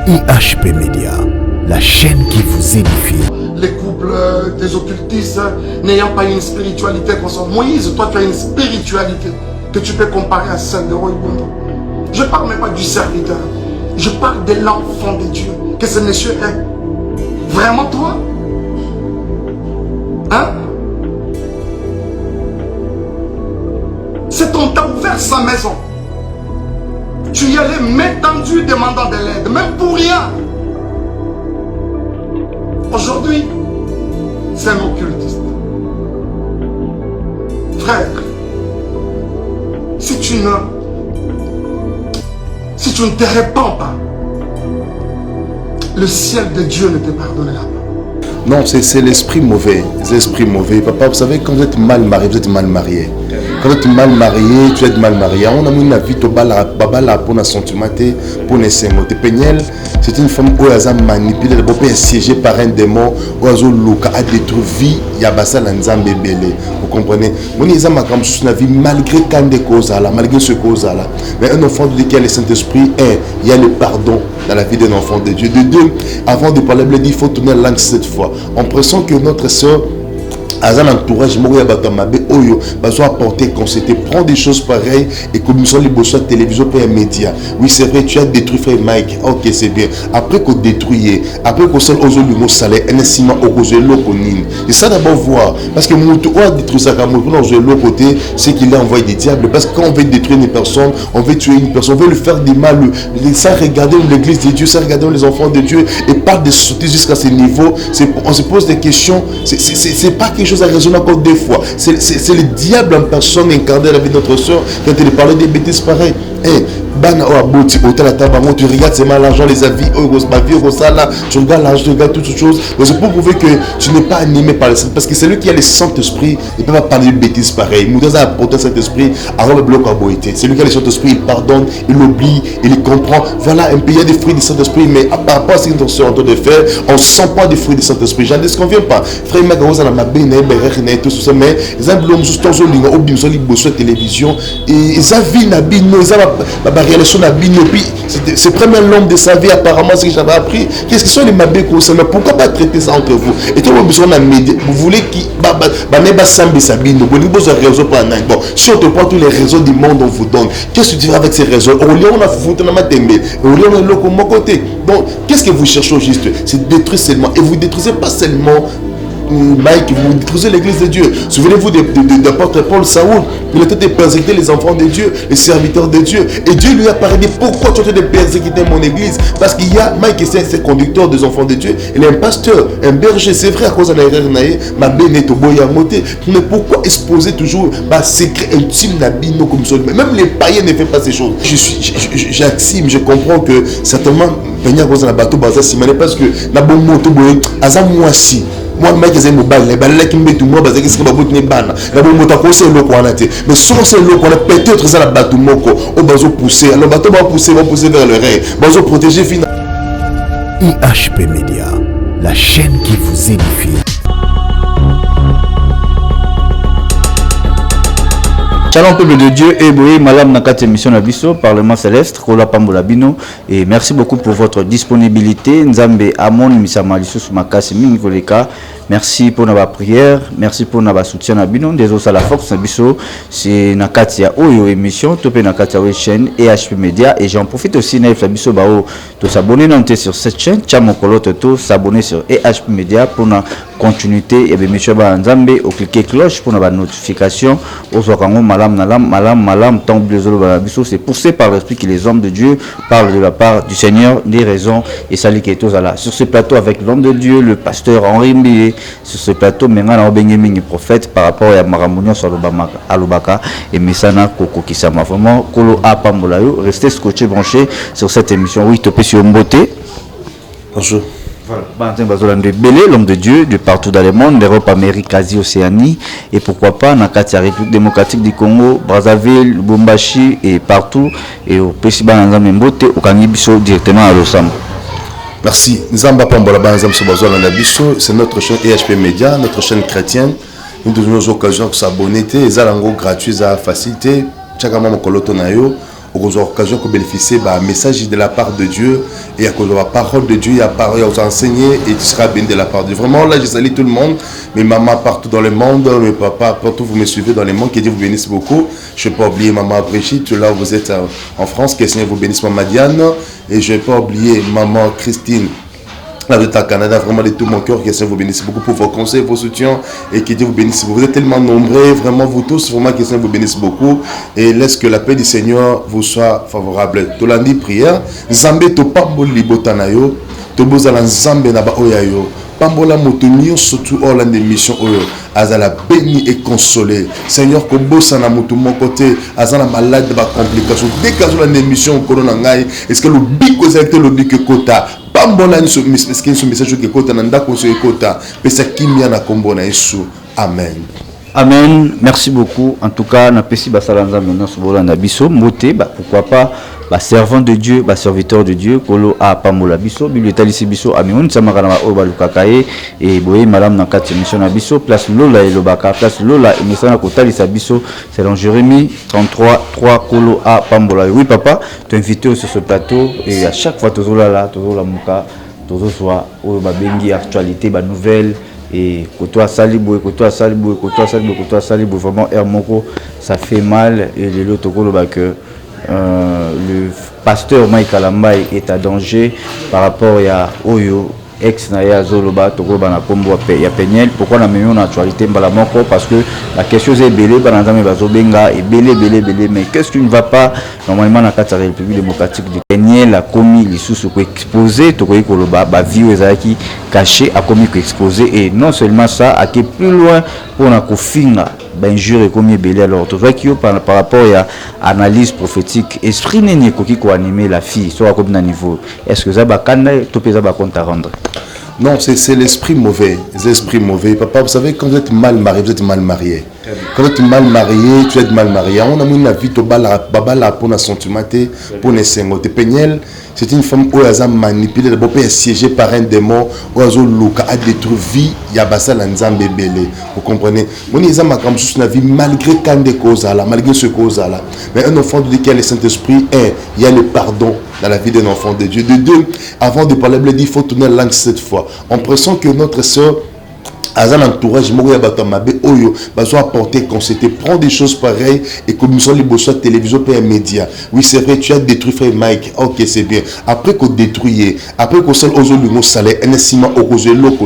IHP Média, la chaîne qui vous édifie. Les couples des occultistes n'ayant pas une spiritualité comme ça. Moïse, toi tu as une spiritualité que tu peux comparer à celle de Roy Bondo. Je ne parle même pas du serviteur. Je parle de l'enfant de Dieu que ce monsieur est. Vraiment toi? Hein? C'est qu'on t'a ouvert sa maison. Tu y allais main tendue demandant de l'aide, même pour rien. Aujourd'hui, c'est un occultiste. Frère, si tu ne te répands pas, le ciel de Dieu ne te pardonnera pas. Non, c'est l'esprit mauvais. L'esprit mauvais. Papa, vous savez, quand vous êtes mal marié, vous êtes mal marié. Quand vous êtes mal marié, tu es mal marié. On a mis une vie au bala pour un sentiment, pour un sémo. C'est une femme qui a manipulé, qui est siégée par un démon, qui a détruit la vie, il y a basa l'anzambe belé. Vous comprenez? Mon examen comme sur la vie, malgré quand des causes là, malgré ce cause là. Mais un enfant de Dieu qui a le Saint-Esprit, il y a le pardon dans la vie d'un enfant de Dieu. De deux, avant de parler, il faut tourner la langue cette fois. On pressent que notre soeur à un entourage, je vais apporter conseiller, prendre des choses pareilles et comme nous sommes les bossons de télévision pour les médias. Oui, c'est vrai, tu as détruit frère Mike. Ok, c'est bien. Après qu'on détruit, après qu'on s'est osé le mot salaire, un estimant au osé l'autre. Et ça d'abord voir. Parce que mon tour a détruit ça comme on osé l'autre côté, c'est qu'il a envoyé des diables. Parce que quand on veut détruire une personne, on veut tuer une personne, on veut lui faire du mal. Ça regarder l'église de Dieu, ça regarder les enfants de Dieu et pas de sauter jusqu'à ce niveau. On se pose des questions. C'est pas quelque chose à raisonner encore deux fois. C'est le diable en personne incarné la vie de notre soeur quand il parlait des bêtises pareilles. Tu regardes seulement l'argent, les avis, tu regardes l'argent, tu regardes toutes choses. Mais c'est pour prouver que tu n'es pas animé par le Saint-Esprit. Parce que c'est lui qui a le Saint-Esprit, il ne peut pas parler de bêtises pareilles. Nous avons apporté le Saint-Esprit à le bloc à boité. C'est lui qui a le Saint-Esprit, il pardonne, il oublie, il comprend. Voilà, un pays, il y a des fruits du Saint-Esprit, mais par rapport à ce que nous sommes en train de faire, on ne sent pas des fruits du Saint-Esprit. J'en dis ce qu'on ne vient pas. Frère, il m'a dit, tout ça, mais ils ont l'homme juste dans une télévision, et ils ont vu la Bible, ils ont relation à Bino, puis c'est premier l'homme de sa vie apparemment, ce que j'avais appris. Qu'est-ce que sont les mabés comme ça? Mais pourquoi pas traiter ça entre vous? Et tout le monde besoin d'un média. Vous voulez qu'il n'est sambi sabino. Vous avez besoin de réseaux pour un an. Bon, si on te prend tous les réseaux du monde on vous donne, qu'est-ce que tu fais avec ces réseaux? Au lieu on a foutu dans ma tembe, au lieu on a l'autre mon côté. Donc, qu'est-ce que vous cherchez au juste? C'est détruire seulement. Et vous détruisez pas seulement Mike, vous détruisez l'église de Dieu. Souvenez-vous de l'apôtre Paul Saoul. Il était de persécuter les enfants de Dieu, les serviteurs de Dieu. Et Dieu lui a parlé de pourquoi tu es en train de persécuter mon église. Parce qu'il y a Mike, c'est conducteur des enfants de Dieu. Il est un pasteur, un berger. C'est vrai à cause de la ma bénette au boyamoté. Mais pourquoi exposer toujours ma secret intime d'abino comme ça? Même les païens ne font pas ces choses. J'accepte, je comprends que certainement, venir à cause de la bateau, parce que la bonne moto, azamouassi. Moi, je suis un peu de temps, je suis un peu de temps, je suis un peu de temps, je suis un peu de temps, mais si on sait le peut-être que ça va pousser, alors le bateau va pousser vers le rêve, va protéger finalement. IHP Média, la chaîne qui vous édifie. Shalom peuple de Dieu et Boé Malam Nakati émission Nabiso Parlement Céleste Kola Pambolabino et merci beaucoup pour votre disponibilité. Nzambe Amon Misama Lissus Makasi Minvoleka. Merci pour notre prière, merci pour notre soutien à Bino. Désolé à la force Nabiso, c'est Nakatia Oyo émission, topé Nakatia Oyo chaîne EHP Média et j'en profite aussi Naïf Nabiso Bao de s'abonner sur cette chaîne, Tchamokolo Toto s'abonner sur EHP Média pour la continuité et bien monsieur Nzambe au cliquer cloche pour la notification au Sokango Malam tant que c'est poussé par l'esprit que les hommes de Dieu parlent de la part du Seigneur des raisons et Sali Ketozala. Sur ce plateau avec l'homme de Dieu, le pasteur Henri Mbié, sur ce plateau, maintenant, on a un prophète par rapport à Maramounion sur Alubaka et Messana Koko Kisama. Vraiment, Kolo Apambolayo, restez scotché, branché sur cette émission. Oui, topé sur Mbote. Bonjour. Voilà, l'homme de Dieu de partout dans le monde, l'Europe, Amérique, Asie, Océanie et pourquoi pas dans la République démocratique du Congo, Brazzaville, Lubumbashi et partout et au Pessiba dans Mbote, au Kangibiso directement à Losam. Merci. C'est notre chaîne EHP Média, notre chaîne chrétienne. Nous donnons l'occasion de s'abonner. Les alango gratuits à facilité. Chaque moment, aux occasions que bénéficier un message de la part de Dieu et à cause de la parole de Dieu, il y a enseigné et tu seras béni de la part de Dieu. Vraiment, là, je salue tout le monde, mes mamans partout dans le monde, mes papas partout, vous me suivez dans le monde, que Dieu vous bénisse beaucoup. Je ne vais pas oublier maman Brigitte, là où vous êtes en France, que le Seigneur vous bénisse, maman Diane, et je ne vais pas oublier maman Christine. Là, vous êtes au Canada, vraiment de tout mon cœur, que le Seigneur vous bénisse beaucoup pour vos conseils, vos soutiens, et que Dieu vous bénisse. Vous êtes tellement nombreux, vraiment vous tous, vraiment que le Seigneur vous bénisse beaucoup, et laisse que la paix du Seigneur vous soit favorable. Tout lundi, prière, Nzambe to pamboli libotanayo, to bozala Nzambe na ba oyayo, pambola motonio surtout hors des missions oyo, azala béni et consolé. Seigneur, kobosa na mutu mon côté, azala malade ba complication. Dès que azala des missions corona ngai, est-ce que le biko ezakte le biko kota? Pambola ni so message que kota nanda ko so kota, pesa kimia na kombo na Yesu. Amen. Amen. Merci beaucoup. En tout cas, na pesi basalanza maintenant sur bolanda biso moté, pourquoi pas servant de Dieu, serviteur de Dieu, kolo a pamola biso, Bible talisi biso amion samakana o balukakaye et boye madame na kati mission na biso, place Lola et Lobaka, place Lola et mission na kotalisa biso, c'est dans Jérémie 33:3 kolo a pamola. Oui papa, tu es invité sur ce plateau et à chaque fois toujours là, toujours la muka, toujours soit o babengi actualité, ba nouvelle et koto asalibo, vraiment Hermoko, ça fait mal et les autres kolo ba que le pasteur Mike Alambay est à danger par rapport à Oyo ex Naya Zoloba Togoba na Kombo ya Peniel. Pourquoi la meilleure actualité Mbalamoko? Parce que la question est belé Banazame Bazobenga et belé mais qu'est-ce qui ne va pas normalement dans la République démocratique du Peniel a commis les sous exposé Togoy Koloba ba vie ezaki caché a commis exposé et non seulement ça a été plus loin pour na kofinga injure et commis belé. Alors tu vois qu'il par rapport à analyse prophétique esprit n'est qui ko animer la fille soit comme na niveau est-ce que ça ba kanda to pesa ba compte à rendre? Non, c'est l'esprit mauvais. L'esprit mauvais. Papa, vous savez, quand vous êtes mal marié, vous êtes mal marié. Quand vous êtes mal marié, tu es mal marié. On a mis la vie, baba pour la sentimenté, pour les sengots. Peniel, c'est une femme où elle a manipulé, d'abord elle est siégée par un démon, où elle a détruit vie, il y a basa l'anzambe belé. Vous comprenez? Mon examen comme sous la vie, malgré quand des causes là, malgré ce cause là. Mais un enfant dit qu'il y a le Saint-Esprit, il y a le pardon dans la vie d'un enfant de Dieu. De deux, avant de parler, il faut tourner la langue cette fois. On pressent que notre soeur à l'entourage, Oyo, apporter constater, prendre des choses pareilles et comme nous sommes les bossons télévision et médias. Oui, c'est vrai, tu as détruit frère Mike. Ok, c'est bien. Après qu'on détruit, après qu'on s'en ose le salaire, un estimant au cause de l'eau.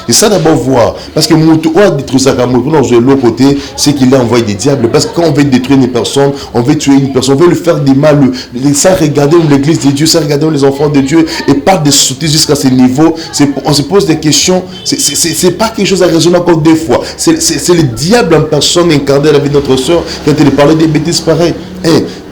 Et ça d'abord voir. Parce que Moutou a détruit ça comme de l'autre côté, c'est qu'il a envoyé des diables. Parce que quand on veut détruire une personne, on veut tuer une personne, on veut lui faire du mal. Ça regarder l'église de Dieu, ça regarder les enfants de Dieu et pas de sauter jusqu'à ce niveau. On se pose des questions. C'est pas quelque chose à raisonner encore deux fois. C'est le diable en personne incarné dans la vie de notre soeur quand il parlait des bêtises pareilles.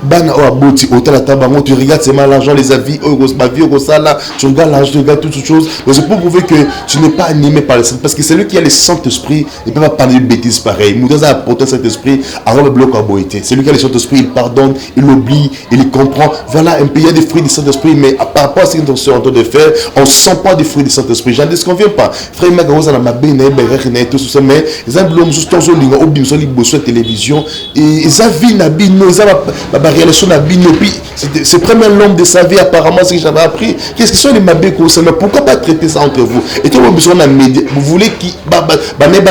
Bana o aboti hôtel à tabango, tu regardes c'est mal l'argent, les avis, ma vie au sala, tu regardes l'argent, tu regardes toutes choses. Mais c'est pour prouver que tu n'es pas animé par le Saint, parce que c'est lui qui a le Saint-Esprit, il ne peut pas parler de bêtises pareilles. Nous avons apporté Saint-Esprit à le bloc à boité. C'est lui qui a le Saint-Esprit, il pardonne, il oublie, il comprend. Voilà un peu, il y a des fruits du Saint-Esprit, mais par rapport à ce que nous sommes en train de faire, on ne sent pas des fruits du Saint-Esprit. J'en disconviens pas. Frère Magarosa, la mabé, tout ça, mais ils ont l'homme juste en zone, ou bien sur les bossons de télévision, et ils ont vu Nabino, ils ont relation Nabino, puis c'est premier l'homme de sa vie, apparemment, ce que j'avais appris. Qu'est-ce que sont les mabés comme ça? Mais pourquoi pas traiter ça entre vous? Et tout le monde besoin d'un média. Vous voulez qui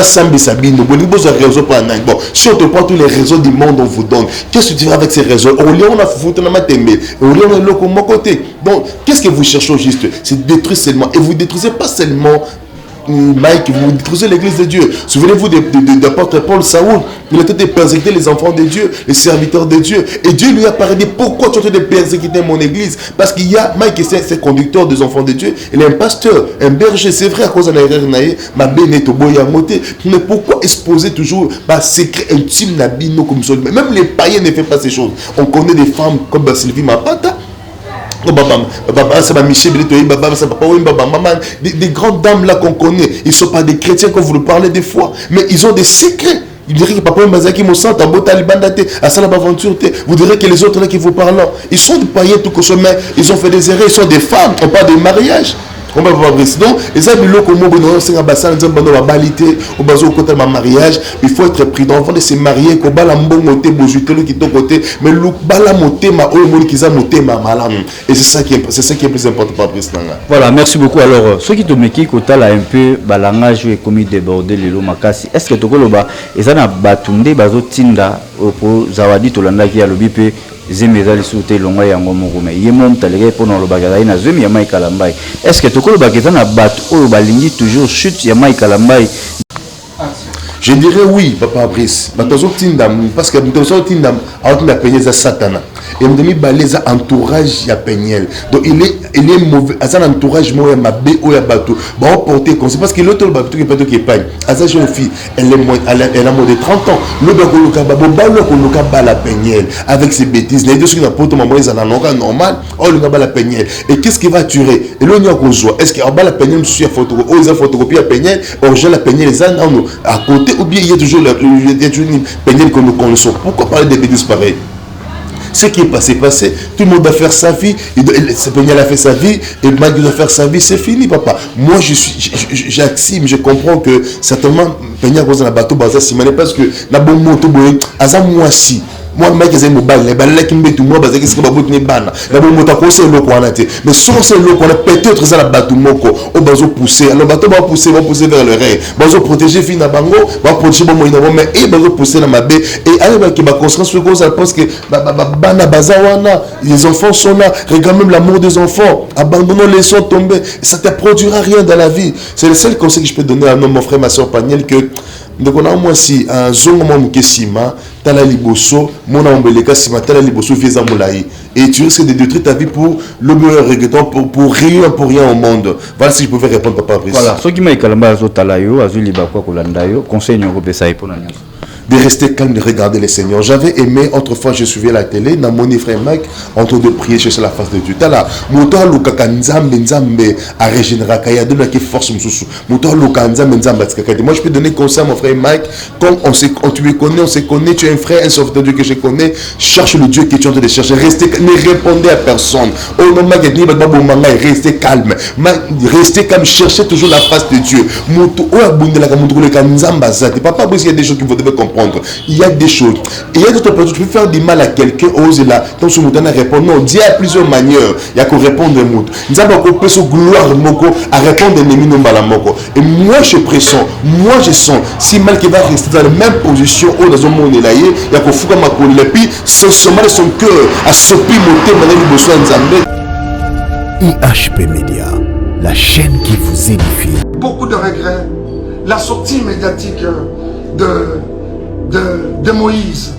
Sambi Sabino, vous avez des réseaux pour un an. Bon, si on te prend tous les réseaux du monde, on vous donne. Qu'est-ce que tu fais avec ces réseaux? Au lieu, on a foutu dans ma témé. Au lieu, on a l'eau comme mon côté. Donc, qu'est-ce que vous cherchez au juste? C'est détruire seulement. Et vous détruisez pas seulement Mike, vous détruisez l'église de Dieu. Souvenez-vous de l'apôtre Paul Saoul. Il était de persécuter les enfants de Dieu, les serviteurs de Dieu. Et Dieu lui a parlé, pourquoi tu es en train de persécuter mon église? Parce qu'il y a Mike, c'est conducteur des enfants de Dieu. Il est un pasteur, un berger. C'est vrai à cause de l'erreur naïe, ma bénéto boya moté. Mais pourquoi exposer toujours ma secret intime nabino comme ça? Même les païens ne font pas ces choses. On connaît des femmes comme Sylvie Mapata. Des grandes dames là qu'on connaît, ils ne sont pas des chrétiens quand vous le parlez des fois, mais ils ont des secrets. Il dirait que papa Mbazaki Moussant, Tabota Libandate, Assalab Aventure, vous direz que les autres là qui vous parlent, ils sont des païens tout comme ça, mais ils ont fait des erreurs, ils sont des femmes, on parle de mariage. Comment Papa Brice? Donc, et ça, c'est un bassin, au bazo côté de ma mariage, il faut être prudent avant de se marier, qu'on va la mbongoté, bojutelo qui ton côté, mais le bala moté, ma oumoni qui a moté, ma malam. Et c'est ça qui est plus important, Papa Brice. Voilà, merci beaucoup. Alors, ceux qui te mettent côté là un peu, balangage et commis déborder les lots makasi. Est-ce que tu koloba, et ça n'a batunde, bazo tinda, pour zawadi tolanda qui a le bipé. Zemezali souté longa yango morume yemom talega pour le bagada na zemi ya mai kalambai. Est-ce que tokolo bageza na bat o balingi toujours chute ya mai kalambai? Je dirais oui, Papa Brice. Parce que Tindam a la peigné à Satana. Et on a balé un entourage à Peignel. Donc il est mauvais. À un entourage mauvais, ma bé ou à bateau. Bon, porter conseil. Parce que l'autre bateau qui est pas qui paye. À sa jeune fille, elle a moins de 30 ans. Le bateau la Peignel. Avec ses bêtises. Les deux qui n'ont pas de maman, ils en ont normal. Oh, le gars la Peignel. Et qu'est-ce qui va tuer? Et l'on y a qu'on joue. Est-ce qu'il y a la Peignel, monsieur, photocopie? Oh, ils ont photocopie à Peignel. Or, j'ai la Peignel, les ans, à côté. Ou bien il y a toujours une pénible que nous connaissons. Pourquoi parler des bêtises pareilles? Ce qui est passé, tout le monde doit faire sa vie. Péniel a fait sa vie et Mag doit faire sa vie, c'est fini, papa. Moi, j'accepte, je comprends que certainement Péniel a un bateau basé parce que na bon moto moi si. Moi, mec, j'ai mobile, les balles qui me mettent tout moi, parce que c'est pas beaucoup de bana. D'abord, moi, t'as conseillé le coin là, mais sans ce lot, on a peut-être ça la bateau moko, au bateau poussé. Alors, bateau va pousser vers le rail. Bateau protéger fina bango, va protéger bon moyen, mais et bateau pousser dans ma baie. Et allez, qui va construire ce qu'on pense que bana bazawana, les enfants sont là, regarde même l'amour des enfants. Abandonnons les sons tombés, ça ne te produira rien dans la vie. C'est le seul conseil que je peux donner à mon frère, ma soeur Paniel, que donc on a moi si un zongo mukesima tala liboso mona ombeleka sima tala liboso fieza moulaï et tu risques de détruire ta vie pour le meilleur regrettant pour rien au monde. Voilà si je pouvais répondre Papa Brice. Voilà ce qui m'a kalamba azo talayo azo libakwa kolanda yo conseil nyoko pesa ipona nyako de rester calme, de regarder les seigneurs. J'avais aimé, autrefois je suivais la télé, dans mon frère Mike, en train de prier, chercher la face de Dieu. Tala, moto luka nzambe nzambe a régénérer kaya donne qui force mususu. Moto luka nzambe nzambe tskakade. Moi je peux donner conseil à mon frère Mike, comme tu me connais, on se connaît, tu es un frère, un sauveteur de Dieu que je connais, cherche le Dieu que tu es en train de chercher. Restez, ne répondez à personne. Oh non, Mike ni baba manga, restez calme. Restez calme, cherchez toujours la face de Dieu. Moto o abundela ka moto luka nzamba zate. Papa, il y a des choses que vous devez comprendre. Il y a des choses. Et il y a d'autres personnes. Tu peux faire du mal à quelqu'un, ose là. Tant que tu répondre. Non, Dieu a plusieurs manières. Il y a qu'on répondre à mots. Nous avons qu'on peut se gloire à répondre à l'ennemi non malamoko. Et moi je pressens, moi je sens, si mal qui va rester dans la même position, où dans un monde là, il y a qu'on fout comme un coup. Et puis, son mal de son cœur a sopi monter maintenant le besoin de Zambé. IHP Média, la chaîne qui vous édifie. Beaucoup de regrets. La sortie médiatique de Moïse.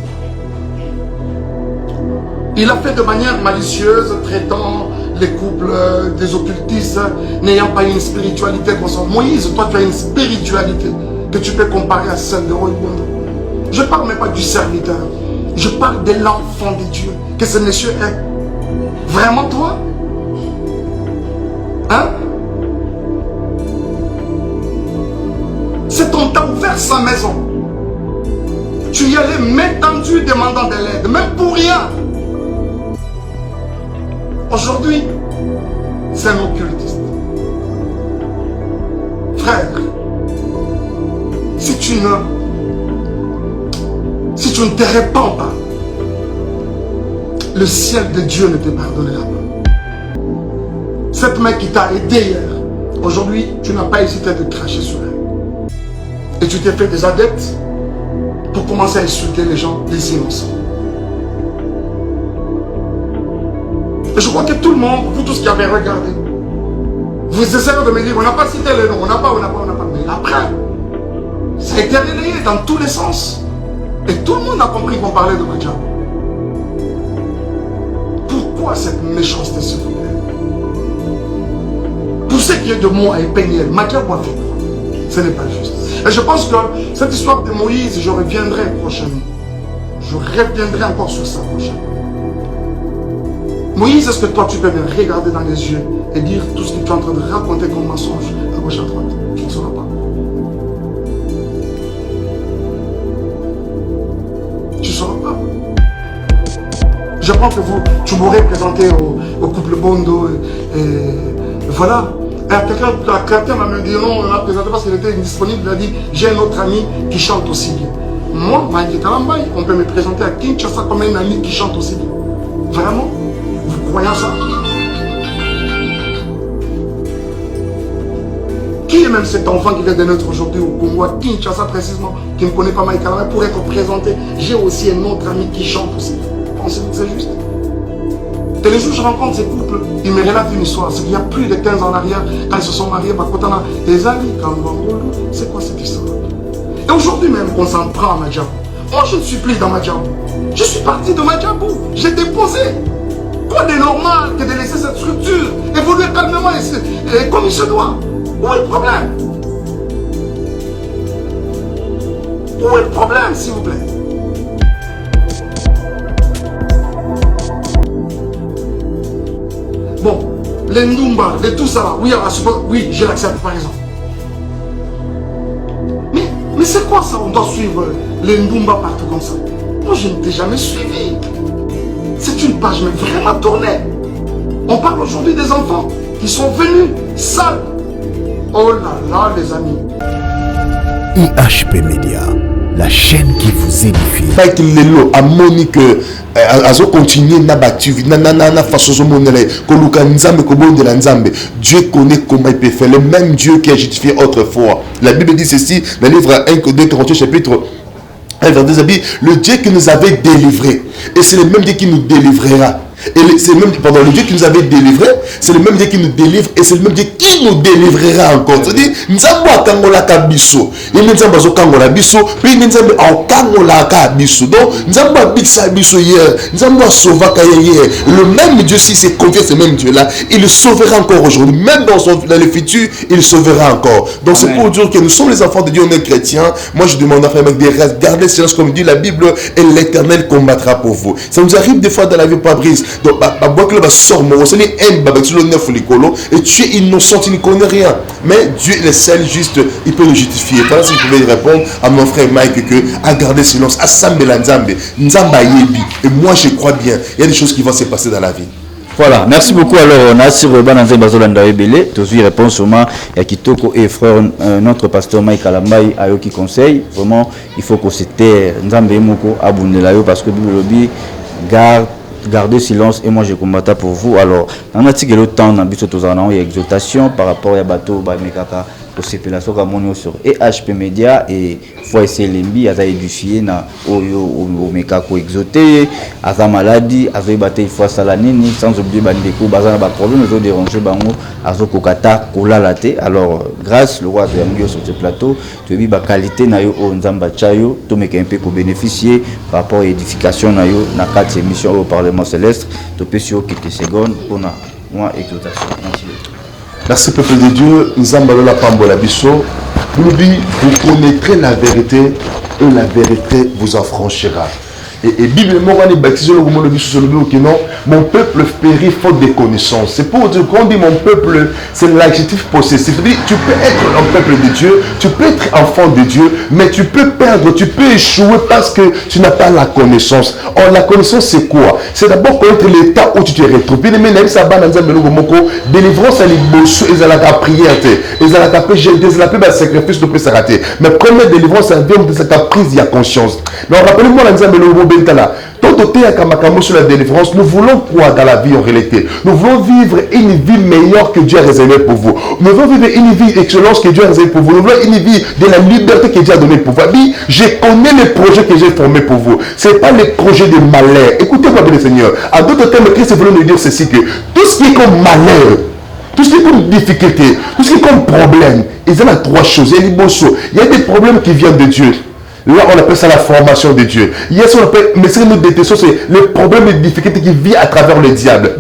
Il a fait de manière malicieuse, traitant les couples des occultistes, n'ayant pas une spiritualité consciente. Moïse, toi tu as une spiritualité que tu peux comparer à celle de Roybondo. Je ne parle même pas du serviteur, je parle de l'enfant de Dieu, que ce monsieur est. Vraiment toi? Hein? C'est ton temps ouvert sa maison. Tu y allais main tendue demandant de l'aide, même pour rien. Aujourd'hui, c'est un occultiste. Frère, si tu ne te répands pas, le ciel de Dieu ne te pardonnera pas. Cette main qui t'a aidé hier, aujourd'hui, tu n'as pas hésité de cracher sur elle. Et tu t'es fait des adeptes pour commencer à insulter les gens, les innocents. Et je crois que tout le monde, vous tous qui avez regardé, vous essayez de me dire, on n'a pas cité les noms, on n'a pas. Mais après, ça a été relayé dans tous les sens. Et tout le monde a compris qu'on parlait de Madjab. Pourquoi cette méchanceté, s'il vous plaît? Pour ce qui est de moi et Péniel, Madjab a fait quoi? Ce n'est pas juste. Et je pense que cette histoire de Moïse, je reviendrai prochainement. Je reviendrai encore sur ça prochainement. Moïse, est-ce que toi tu peux me regarder dans les yeux et dire tout ce que tu es en train de raconter comme mensonge à gauche à droite? Tu ne sauras pas. Tu ne sauras pas. Je pense que tu m'aurez présenté au couple Bondo et voilà. Quelqu'un m'a dit non, on l'a présenté parce qu'il était indisponible. Il a dit j'ai un autre ami qui chante aussi bien. Moi, Mike Kalambay, on peut me présenter à Kinshasa comme un ami qui chante aussi bien. Vraiment? Vous croyez ça? Qui est même cet enfant qui vient de naître aujourd'hui au Congo, à Kinshasa précisément, qui ne connaît pas Mike Kalambay, pour être présenté? J'ai aussi un autre ami qui chante aussi. Pensez-vous que c'est juste? Et les jours où je rencontre ces couples, ils me relatent une histoire. C'est qu'il y a plus de 15 ans en arrière, quand ils se sont mariés, des amis, c'est quoi cette histoire? Et aujourd'hui même, on s'en prend à Madjabou. Moi, je ne suis plus dans Madjabou. Je suis parti de Madjabou. J'ai déposé. Quoi de normal que de laisser cette structure évoluer calmement et comme il se doit? Où est le problème? Où est le problème, s'il vous plaît? Bon, les Ndumba, les tout ça, oui, je l'accepte par exemple. Mais c'est quoi ça? On doit suivre les Ndumba partout comme ça. Moi, je ne t'ai jamais suivi. C'est une page mais vraiment tournée. On parle aujourd'hui des enfants qui sont venus sales. Oh là là, les amis. IHP Media, la chaîne qui vous édifie. Pas que Lelo a monique azo continuer na batu na façon monnaie koluka nzambe kobonde la nzambe. Dieu connaît comment il peut faire, le même Dieu qui a justifié autrefois. La Bible dit ceci dans le livre 1 Corinthiens chapitre 1 verset 2, le Dieu qui nous avait délivrés, et c'est le même Dieu qui nous délivrera. Et c'est même pendant le Dieu qui nous avait délivré, c'est le même Dieu qui nous délivre et c'est le même Dieu qui nous délivrera encore. C'est-à-dire, nzambo akangola kabiso, il nzambo zo kangola biso, puis nzambo akangola kabiso. Donc nzambo abitsa biso hier, nzambo sauva hier. Le même Dieu, si c'est confié ce même Dieu là, il le sauvera encore aujourd'hui, même dans le futur, il le sauvera encore. Donc c'est pour dire que nous sommes les enfants de Dieu, on est chrétiens. Moi je demande à frère mec de garder silence comme dit la Bible et l'Éternel combattra pour vous. Ça nous arrive des fois dans la vie pas brise. Donc, et tu es innocent, tu ne connais rien. Mais Dieu est le seul juste, il peut le justifier. Voilà si je pouvais répondre à mon frère Mike que à garder silence, à Sambela Nzambe, Nzamba Yebi. Et moi je crois bien, il y a des choses qui vont se passer dans la vie. Voilà, merci beaucoup. Alors, Nassir Bananze Bazolanda Ebele, tu as réponse au moins, et Kitoko et frère, notre pasteur Mike Kalambay, a eu qui conseille. Vraiment, il faut que c'était Nzambe Moko Abundelayo parce que Bible gardez silence et moi je combattrai pour vous. Alors, dans un petit temps, dans il y a exhortation par rapport à bateau, Mekaka, au CPLASO, sur EHP Media et fois essayer l'embi, à édifier, na au Mekako exhorté, à sa maladie, à sa bataille fois salanini, sans oublier Bandeko, Bazana Bakolon, nous avons dérangé Bango, à sa Kokata, Kolalate. Alors, grâce le roi de Yamio sur ce plateau, tu as vu la qualité na yo au Nzamba Chayo, tu mets un peu pour bénéficier par rapport à l'édification na yo, na 4 émissions au Parlement Céleste, tu peux sur quelques secondes pour na moi exhortation. Merci peuple de Dieu, Nzamba Lola Pambola Bisso. Vous connaîtrez la vérité et la vérité vous affranchira. Et biblement, on est baptisé le moment de non, mon peuple périt faute de connaissances. C'est pour dire qu'on dit mon peuple, c'est l'adjectif possessif. Tu peux être un peuple de Dieu, tu peux être enfant de Dieu, mais tu peux perdre, tu peux échouer parce que tu n'as pas la connaissance. Or, la connaissance, c'est quoi? C'est d'abord connaître l'état où tu te retrouves. Bien aimé, délivrance à l'ibossu, ils ont la prière, ils ont la péché, ils ont la sacrifice, ne peut s'arrêter. Mais première délivrance, ça vient de cette prise, il y a conscience. Mais rappelez-moi, sur la délivrance, nous voulons quoi dans la vie en réalité? Nous voulons vivre une vie meilleure que Dieu a réservée pour vous. Nous voulons vivre une vie d'excellence que Dieu a réservée pour vous. Nous voulons une vie de la liberté que Dieu a donnée pour vous. Je connais les projets que j'ai formés pour vous. Ce n'est pas les projets de malheur. Écoutez-moi bien, Seigneur. En d'autres termes, Christ voulait nous dire ceci, que tout ce qui est comme malheur, tout ce qui est comme difficulté, tout ce qui est comme problème, il y a trois choses. Il y a des problèmes qui viennent de Dieu. Là, on appelle ça la formation de Dieu. Il y a ce qu'on appelle, mais ce que nous détestons, c'est le problème de difficulté qui vit à travers le diable.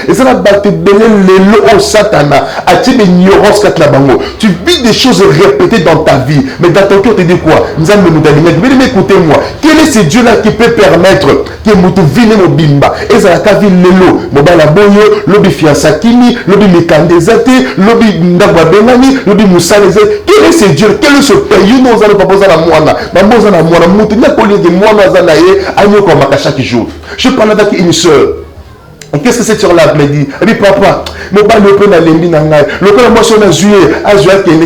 Et ça va battre le satana, à titre d'ignorance qu'à la bango. Tu vis des choses répétées dans ta vie, mais dans ton cœur, tu dis quoi? Nous allons nous donner. Mais écoutez-moi, quel est ce Dieu-là qui peut permettre que nous vienne au bimba? Et ça va vie lelo, mobala boyo, lobi fiansakimi, lobi mikandezate, lobi ndagwa benani, lobi musaleze. Quel est ce Dieu? Quel est ce pays? Nous allons pas poser la moine. Je parle avec une soeur. Qu'est-ce que cette soeur-là me dit? Elle dit, papa, mon papa ne peut pas aller nangai. Le cas moi, si on a joué,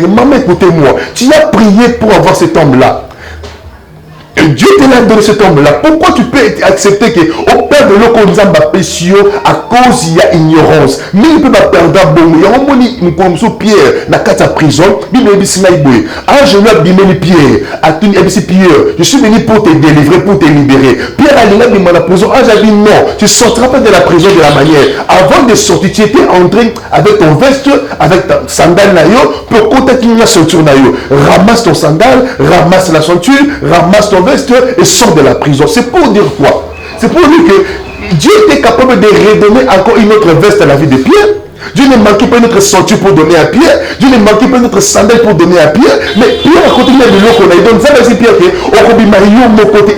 maman, écoutez-moi. Tu as prié pour avoir cet homme-là. Dieu te l'a donné cet homme-là. Pourquoi tu peux accepter qu'au père de l'eau nous a péché à cause il y a ignorance? Mais il ne peut pas perdre un bon. Il y a un moment où nous sommes Pierre dans la prison. Un jeune homme dit Pierre, je suis venu pour te délivrer, pour te libérer. Pierre a dit dans la prison. J'ai dit non, tu ne sortiras pas de la prison de la manière. Avant de sortir, tu étais entré avec ton veste, avec ta sandale pour contacter la ceinture. Ramasse ton sandale, ramasse la ceinture, ramasse ton veste et sort de la prison. C'est pour dire quoi? C'est pour dire que Dieu était capable de redonner encore une autre veste à la vie de Pierre. Dieu ne manquait pas notre ceinture pour donner à Pierre. Dieu ne manquait pas notre sandale pour donner à Pierre. Mais Pierre a continué de l'eau qu'on a. Donc ça va dire Pierre que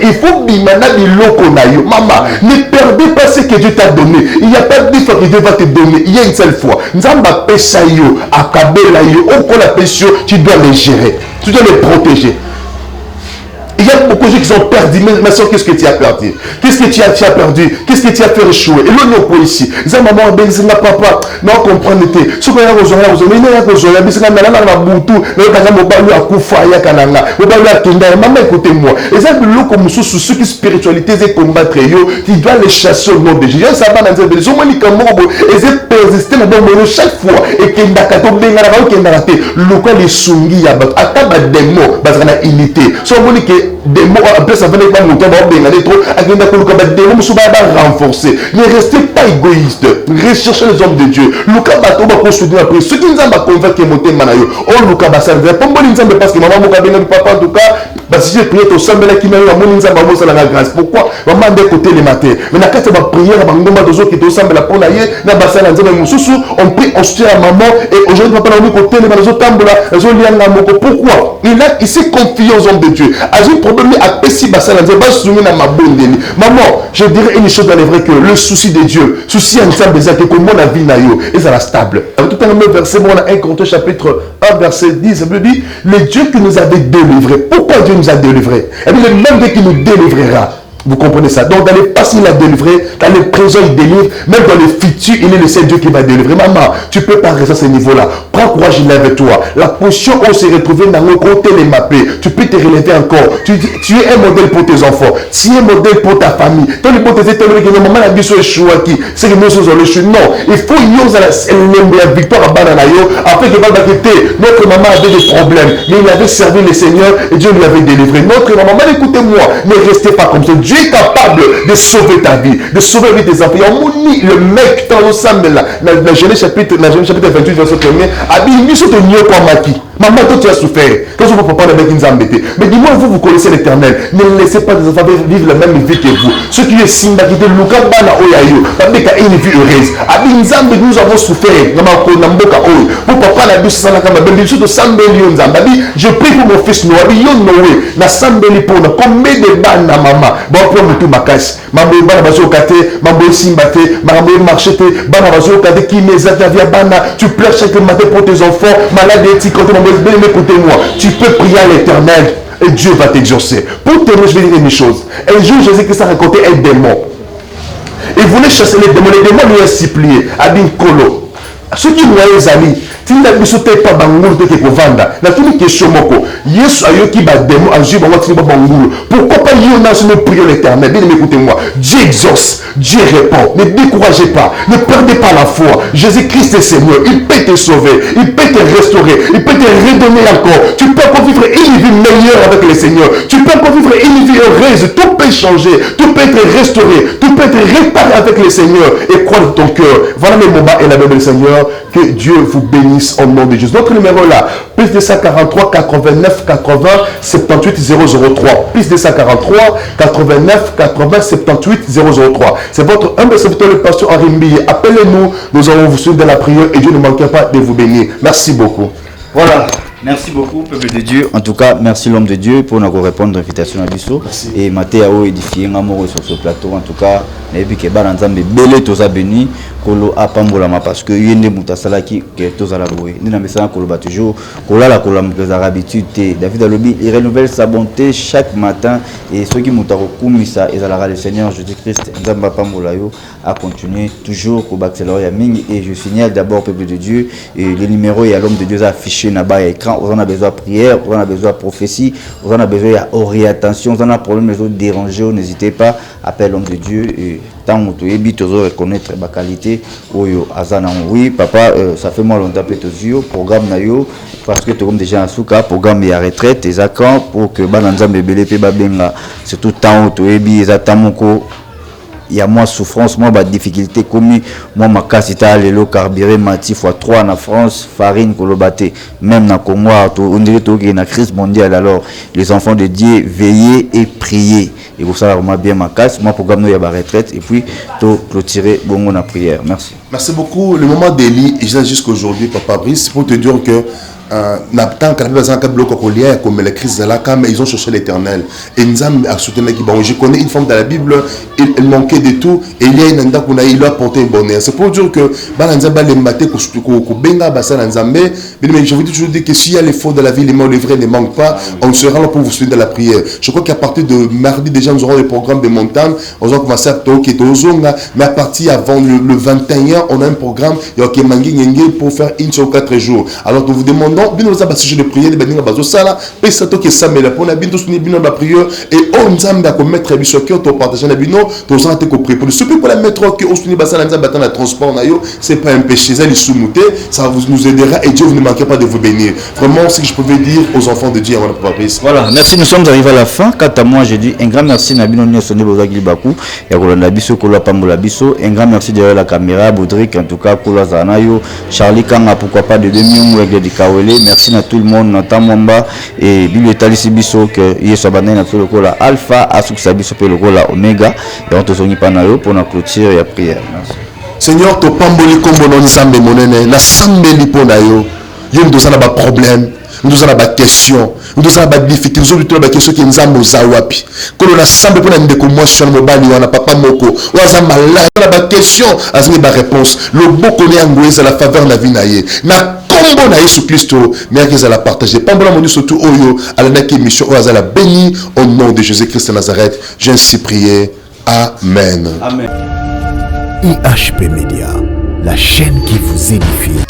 il faut bimana de l'eau qu'on a. Maman, ne perdez pas ce que Dieu t'a donné. Il n'y a pas deux fois que Dieu va te donner. Il y a une seule fois. Nzamba pesa yo, akabela yo, on la pêche, tu dois les gérer. Tu dois les protéger. Il y a beaucoup de gens qui ont perdu. Mais soeur, qu'est-ce que tu as perdu? Qu'est-ce que tu as perdu? Qu'est-ce que tu as fait échouer? Et l'on est ici. Ils disent, maman, papa, non, comprendre. Ce qu'on a besoin, maman, écoutez-moi. Et ça, comme ceux qui spiritualité et combattre, tu dois les chasser au nom de Jésus. Ça va dans les bénédictions. Et c'est persister dans chaque fois. Et qu'il n'y a pas de local les sungi yabat. Ataba des mots, basana unité. Soit vous que des mots après ça venait pas monter dans le trop avec des mots renforcer. Ne restez pas égoïste. Recherchez les hommes de Dieu. Luka bato ba construire après ceux qui nous ont convaincu monter manayo. Oh Luka ba ça ne pas bon parce que maman mo kabena papa en tout cas parce que j'ai prié au semble qui m'a eu mon nza ba mo la grâce. Pourquoi maman de côté les matins. Mais na kata ba prière ba ngomba dozo qui au semble la pour na ye na ba ça na nzamba mususu on prie on soutient à maman et aujourd'hui papa na côté les bazo tambola bazo lianga moko. Pourquoi il s'est confié aux hommes de Dieu. Agir problème à Pessi Bassala, maman, je dirais une chose dans les vrais que le souci de Dieu, souci en termes des actes, comment la vie n'a eu, et ça la stable. Tout un même verset, on a 1 Corinthiens chapitre 1, verset 10, ça veut dire, le Dieu qui nous avait délivrés. Pourquoi Dieu nous a délivrés? Eh bien, le même Dieu qui nous délivrera. Vous comprenez ça? Donc, dans les passés, il a délivré, dans les présents, il délivre, même dans les futurs, il est le seul Dieu qui va délivrer. Maman, tu peux pas rester à ce niveau-là. Prends courage, il est avec toi. La position où on s'est retrouvé dans le côté les mappés, tu peux te relever encore. Tu es un modèle pour tes enfants. Tu es un modèle pour ta famille. Tant que pour tes étoiles, que maman a dit sur le choix qui, c'est que nous sommes le choix. Non, il faut y la victoire à Bananayo, afin que notre maman avait des problèmes, mais il avait servi le Seigneur et Dieu lui avait délivré. Notre maman, écoutez-moi, ne restez pas comme ça. Dieu est capable de sauver ta vie, de sauver la vie de tes enfants. Il y a le mec dans le samedi là, dans Genèse chapitre 28, verset 1er, a dit, il dit, maman, toi tu as souffert. Quand je ne peux pas avec une embêtée. Mais dis-moi, vous connaissez l'Éternel. Ne laissez pas des enfants vivre la même vie que vous. Ceux qui est Simba, qui étaient Luka Bana Oyayo, avec une vie heureuse. A dit, nous avons souffert. Pour papa, la douce, ça n'a pas de choses de 100 millions d'Amba. Je prie pour mon fils Noé. Yon Noé, na 100 millions pour nous. Combien de bannes na maman? Bon, pour nous tout ma casse. Maman, bana bazo kate, maman Simba te, maman marché te, bana bazo kate, qui mes avia bana. Tu pleures chaque matin pour tes enfants, malade et petit, quand écoutez-moi, tu peux prier à l'Éternel et Dieu va t'exaucer. Pour te je vais dire une chose. Un jour, Jésus-Christ a rencontré un démon. Il voulait chasser les démons. Les démons lui ont supplié. Abin Kolo. Ceux qui nous ont les amis, tinda biso te pa bangulu te ko vanda na tuni question moko Yesu ayoki ba démon agir ba watini ba bangulu. Pourquoi pas yo na se prier l'Éternel? Bien écoutez-moi, Dieu exauce, Dieu répond. Ne découragez pas, ne perdez pas la foi. Jésus-Christ est Seigneur, il peut te sauver, il peut te restaurer, il peut te redonner encore. Tu peux encore vivre une vie meilleure avec le Seigneur. Tu peux encore vivre une vie heureuse. Tout peut changer, tout peut être restauré, tout peut être réparé avec le Seigneur. Et crois dans ton cœur. Voilà mes moments et la main du Seigneur. Que Dieu vous bénisse au nom de Jésus. Notre numéro là, plus de 143 89 80 78 003. Plus de 143 89 80 78 003. C'est votre humble serviteur le pasteur Henri Mbille. Appelez-nous, nous allons vous suivre dans la prière et Dieu ne manquera pas de vous bénir. Merci beaucoup. Voilà. Merci beaucoup, peuple de Dieu. En tout cas, merci l'homme de Dieu pour nous répondre à l'invitation à Bissot. Et Mathéo édifié un amour sur ce plateau. En tout cas, et puis que Balanzambe belé tous à béni, kolo apambolama parce que yende mutasala qui que tous à la louer. Nous n'avons pas kolo bat toujours, kola la kolam que ça habitude. David Alobi, il renouvelle sa bonté chaque matin et ceux qui mutaro kumisa et à le Seigneur Jésus-Christ Nzamba pambolayo a continué toujours pour accélérer à Ming et je signale d'abord peuple de Dieu et les numéros et à l'homme de Dieu affichés là-bas à écran. On a besoin de prière, on a besoin de prophétie, on a besoin d'orientation, on a un problème de déranger, n'hésitez pas, appelle l'homme de Dieu et tant que tu es tu dois reconnaître la qualité. Oui, papa, ça fait moins longtemps que tu as vu programme nayo parce que tu es déjà en souka, programme et à retraite, et ça quand pour que Balanza Mbele pe babenga, surtout tant que tu es bien, il y a moins souffrance, moins de difficultés commis. Moi, ma casse est le carburé mati fois 3 en France, farine kolobate. Même dans Congo, on dirait qu'il y a une crise mondiale. Alors, les enfants de Dieu, veillez et priez. Et pour ça, on bien ma casse. Moi, programme, il y a ma retraite. Et puis, tout clôturer, bon, la prière. Merci. Merci beaucoup. Le moment d'Élie, et jusqu'à aujourd'hui, Papa Brice, pour te dire que comme la crise mais ils ont cherché l'éternel et je connais une femme dans la Bible, elle manquait de tout et il y a une anda qu'on a il a porté un bonheur. C'est pour dire que je vous dis toujours que s'il y a les faux de la vie, les mots, les vrais ne manquent pas, on sera là pour vous suivre dans la prière. Je crois qu'à partir de mardi déjà nous aurons des programmes de montagne, on va commencer à toquer mais à partir avant le 21 on a un programme pour faire une sur 4 jours. Alors nous vous demandons bino za sujet de prière de baninga bazo sala pe sato ke samela pona bino suni bino la prière et on nzamba ko mettre biso cœur to partager na bino to santé ko prier pour ce que pour la mettre que on suni basala nzamba dans le transport na yo c'est pas un péché ça les soumouté ça vous nous aidera et Dieu vous ne manquez pas de vous bénir. Vraiment ce que je pouvais dire aux enfants de Dieu avant la Patrice. Voilà, merci, nous sommes arrivés à la fin. Quant à moi, j'ai dit un grand merci na bino nyo sonné bozaki baku ya kolanda biso kola pambola biso, un grand merci derrière la caméra Boudric en tout cas kola zanayo Charlie Kanga pourquoi pas de demi avec de Kawele. Merci à tout le monde, Nathan Mwamba et Bible Talisi Biso que Yeso Banane na tout le cola Alpha, Asuksa Biso pe le cola Omega et on te songi panayo pour la clôture et la prière. Merci. Seigneur, to pamboli kombo non sambe monene na sambe liponayo. Yo nous avons des problèmes, nous avons des questions, nous avons des difficultés, nous avons des questions qui nous ont zawapi. Quand on a sambe pour nous moi sur le mobile, on a papa moko, on a malade, on a des questions, on a des réponses. Le beau connaît angoué, la faveur de la vie naïe. Combo na Yesu Christo, mais qu'ils allaient partager. Pambola moni surtout oyo, à la émission oyo la béni au nom de Jésus-Christ de Nazareth. J'ai ainsi prié. Amen. Amen. IHP Média, la chaîne qui vous édifie.